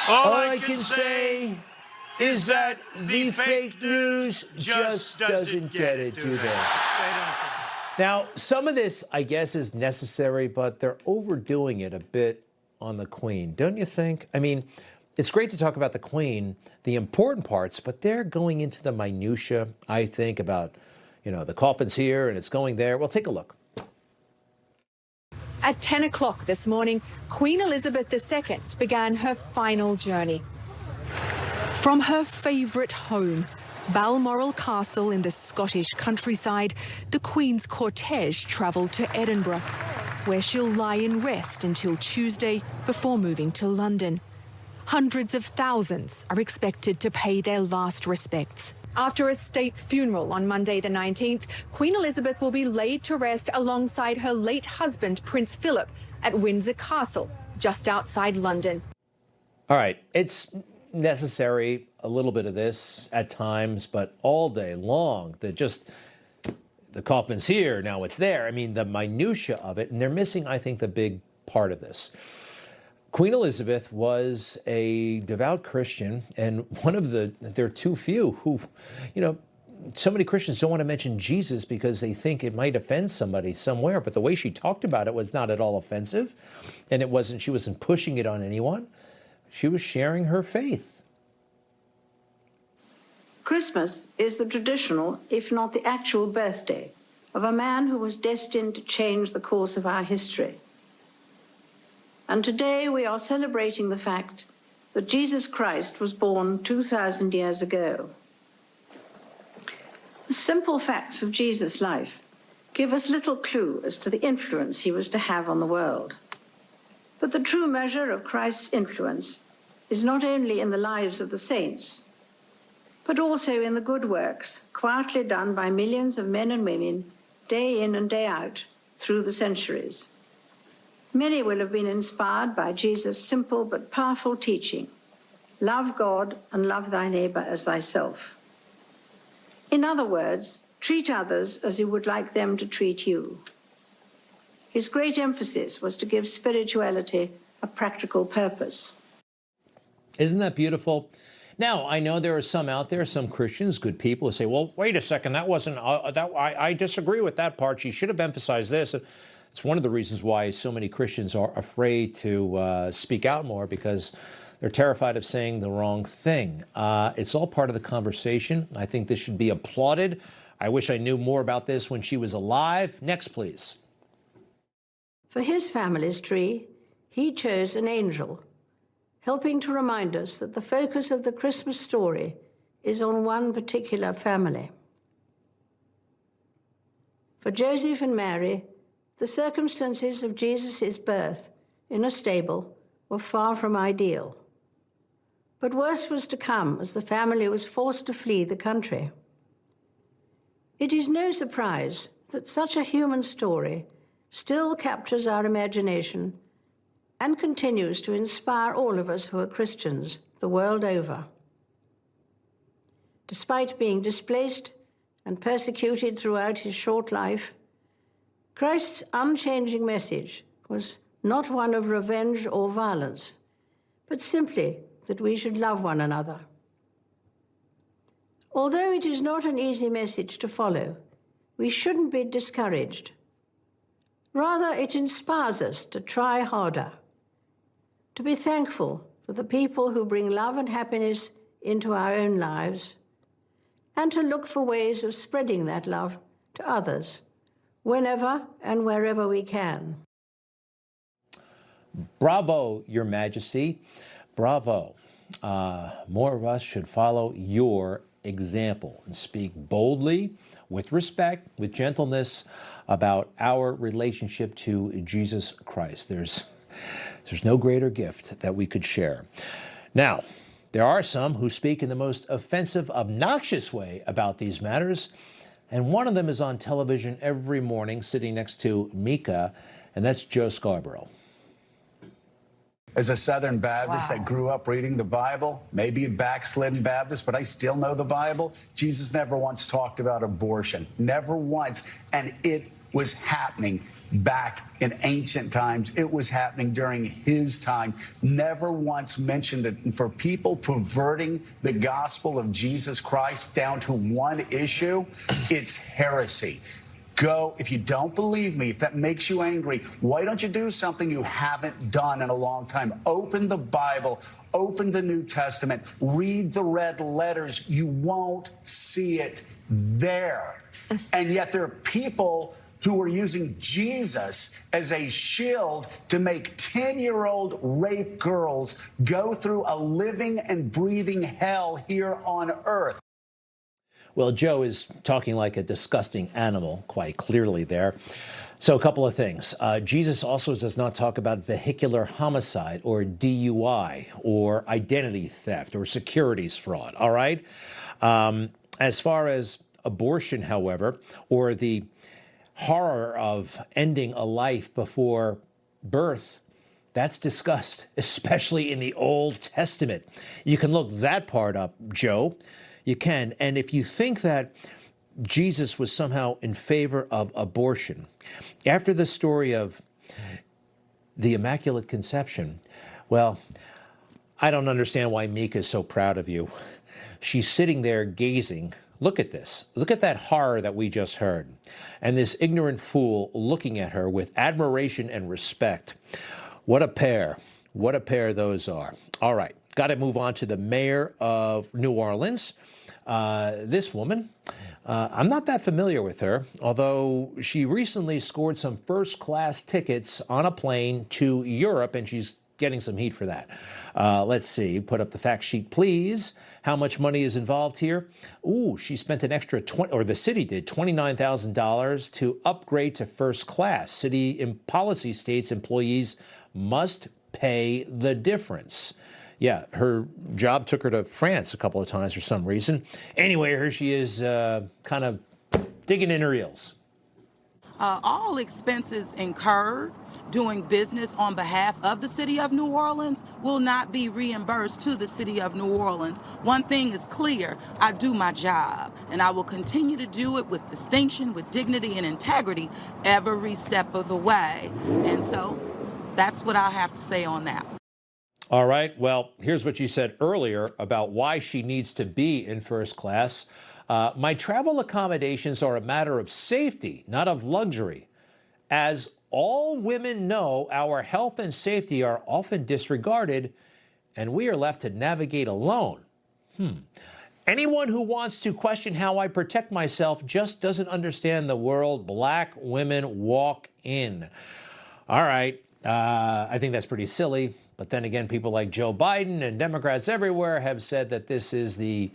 All I can say is that the fake news just doesn't get it, do they? Now, some of this, I guess, is necessary, but they're overdoing it a bit on the Queen, don't you think? I mean, it's great to talk about the Queen, the important parts, but they're going into the minutia, I think, about, the coffin's here and it's going there. Well, take a look. At 10 o'clock this morning, Queen Elizabeth II began her final journey. From her favourite home, Balmoral Castle in the Scottish countryside, the Queen's cortege travelled to Edinburgh, where she'll lie in rest until Tuesday before moving to London. Hundreds of thousands are expected to pay their last respects. After a state funeral on Monday the 19th, Queen Elizabeth will be laid to rest alongside her late husband, Prince Philip, at Windsor Castle, just outside London. All right, it's necessary, a little bit of this at times, but all day long, the coffin's here, now it's there. I mean, the minutia of it, and they're missing, I think, the big part of this. Queen Elizabeth was a devout Christian, and there are too few who, so many Christians don't want to mention Jesus because they think it might offend somebody somewhere, but the way she talked about it was not at all offensive, and she wasn't pushing it on anyone. She was sharing her faith. Christmas is the traditional, if not the actual birthday, of a man who was destined to change the course of our history. And today we are celebrating the fact that Jesus Christ was born 2,000 years ago. The simple facts of Jesus' life give us little clue as to the influence he was to have on the world. But the true measure of Christ's influence is not only in the lives of the saints, but also in the good works quietly done by millions of men and women day in and day out through the centuries. Many will have been inspired by Jesus' simple but powerful teaching, love God and love thy neighbor as thyself. In other words, treat others as you would like them to treat you. His great emphasis was to give spirituality a practical purpose. Isn't that beautiful? Now, I know there are some out there, some Christians, good people, who say, well, wait a second, that wasn't, I disagree with that part. She should have emphasized this. It's one of the reasons why so many Christians are afraid to speak out more, because they're terrified of saying the wrong thing. It's all part of the conversation. I think this should be applauded. I wish I knew more about this when she was alive. Next, please. For his family's tree, he chose an angel, helping to remind us that the focus of the Christmas story is on one particular family. For Joseph and Mary, the circumstances of Jesus' birth in a stable were far from ideal. But worse was to come as the family was forced to flee the country. It is no surprise that such a human story still captures our imagination and continues to inspire all of us who are Christians the world over. Despite being displaced and persecuted throughout his short life, Christ's unchanging message was not one of revenge or violence, but simply that we should love one another. Although it is not an easy message to follow, we shouldn't be discouraged. Rather, it inspires us to try harder, to be thankful for the people who bring love and happiness into our own lives, and to look for ways of spreading that love to others, whenever and wherever we can. Bravo, Your Majesty. Bravo. More of us should follow your example and speak boldly, with respect, with gentleness about our relationship to Jesus Christ. There's no greater gift that we could share. Now, there are some who speak in the most offensive, obnoxious way about these matters, and one of them is on television every morning sitting next to Mika, and that's Joe Scarborough. As a Southern Baptist that grew up reading the Bible, maybe a backslidden Baptist, but I still know the Bible, Jesus never once talked about abortion. Never once. And it was happening back in ancient times. It was happening during his time. Never once mentioned it. And for people perverting the gospel of Jesus Christ down to one issue, it's heresy. Go, if you don't believe me, if that makes you angry, why don't you do something you haven't done in a long time? Open the Bible, open the New Testament, read the red letters. You won't see it there. And yet there are people who are using Jesus as a shield to make 10-year-old rape girls go through a living and breathing hell here on earth. Well, Joe is talking like a disgusting animal, quite clearly there. So a couple of things. Jesus also does not talk about vehicular homicide or DUI or identity theft or securities fraud, all right? As far as abortion, however, or the horror of ending a life before birth, that's discussed, especially in the Old Testament. You can look that part up, Joe. You can. And if you think that Jesus was somehow in favor of abortion, after the story of the Immaculate Conception, well, I don't understand why Mika is so proud of you. She's sitting there gazing. Look at this. Look at that horror that we just heard. And this ignorant fool looking at her with admiration and respect. What a pair. What a pair those are. All right. Got to move on to the mayor of New Orleans. This woman, I'm not that familiar with her, although she recently scored some first-class tickets on a plane to Europe, and she's getting some heat for that. Let's see. Put up the fact sheet, please. How much money is involved here? Ooh, she spent an extra the city did $29,000 to upgrade to first class. City policy states employees must pay the difference. Yeah, her job took her to France a couple of times for some reason. Anyway, here she is kind of digging in her heels. All expenses incurred doing business on behalf of the city of New Orleans will not be reimbursed to the city of New Orleans. One thing is clear, I do my job, and I will continue to do it with distinction, with dignity and integrity every step of the way. And so that's what I have to say on that. All right, well, here's what she said earlier about why she needs to be in first class. My travel accommodations are a matter of safety, not of luxury. As all women know, our health and safety are often disregarded, and we are left to navigate alone. Anyone who wants to question how I protect myself just doesn't understand the world black women walk in. All right, I think that's pretty silly. But then again, people like Joe Biden and Democrats everywhere have said that this is the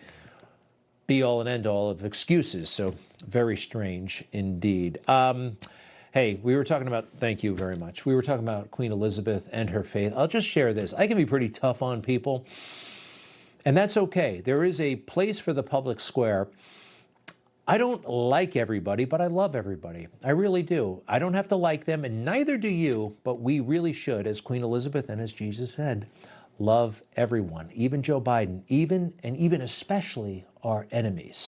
be-all and end-all of excuses. So very strange indeed. Hey, we were talking about, thank you very much. We were talking about Queen Elizabeth and her faith. I'll just share this. I can be pretty tough on people, and that's okay. There is a place for the public square. I don't like everybody, but I love everybody. I really do. I don't have to like them, and neither do you, but we really should, as Queen Elizabeth and as Jesus said, love everyone, even Joe Biden, even especially our enemies.